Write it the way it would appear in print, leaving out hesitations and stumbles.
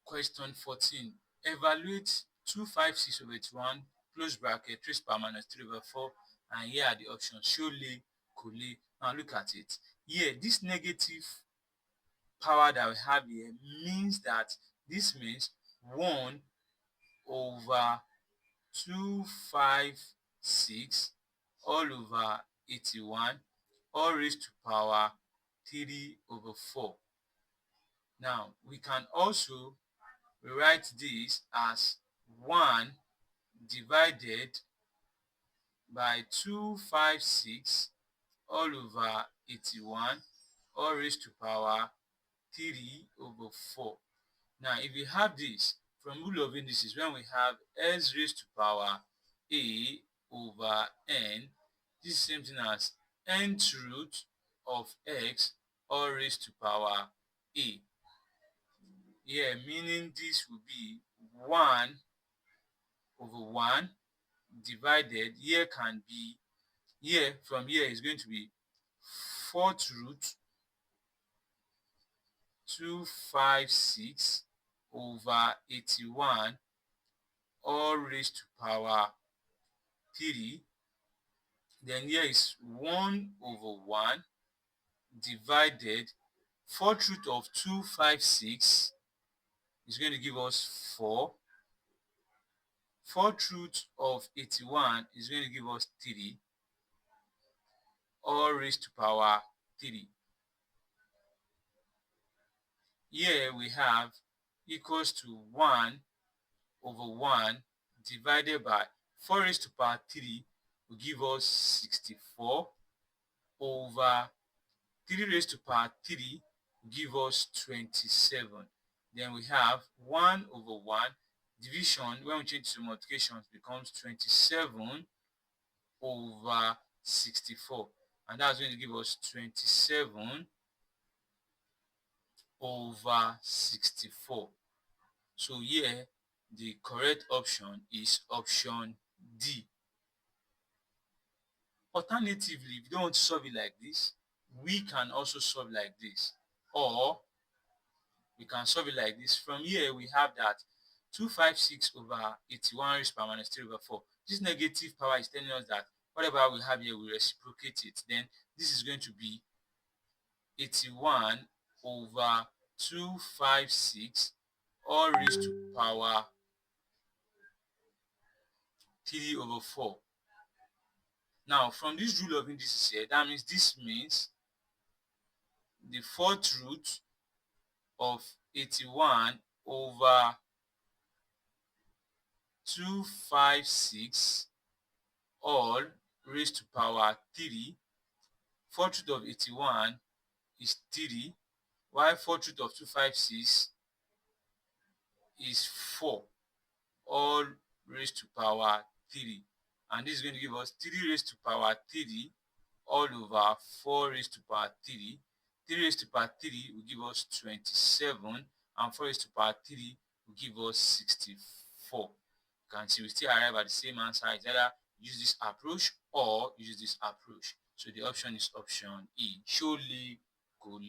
Question 14. Evaluate 256 over 81 close bracket 3 power minus 3 over 4, and here are the options: surely, could. Now look at it. Here, this negative power that we have here means that this means 1 over 256 all over 81 all raised to power 3 over 4. Now, we can also rewrite this as 1 divided by 256 all over 81 all raised to power 3 over 4. Now, if we have this from rule of indices, when we have s raised to power a over n, this is the same thing as nth root of x all raised to power a. Here, meaning this will be 1 over 1 divided, here can be, here from here is going to be 4th root 256 over 81 all raised to power 3. Then here is 1 over 1 divided 4th root of 256 is going to give us 4. 4th root of 81 is going to give us 3 all raised to power 3. Here we have equals to 1 over 1 divided by 4 raised to power 3 will give us 64 over 3 raised to power 3 will give us 27. Then we have 1 over 1 division, when we change to multiplication, becomes 27 over 64, and that's going to give us 27 over 64. So here the correct option is option D. Alternatively, if you don't want to solve it like this, we can also solve like this, or we can solve it like this. From here we have that 256 over 81 raised to power minus 3 over 4. This negative power is telling us that whatever we have here, we reciprocate it. Then this is going to be 81 over 256 all raised to power 3 over 4. Now, from this rule of indices here, that means this means the 4th root of 81 over 256 all raised to power 3. 4th root of 81 is 3, while 4th root of 256 is 4 all raised to power 3. And this is going to give us 3 raised to power 3 all over 4 raised to power 3. 3 raised to power 3 will give us 27, and 4 raised to power 3 will give us 64. You can see we still arrive at the same answer. It's either use this approach or use this approach. So the option is option E. Surely, could.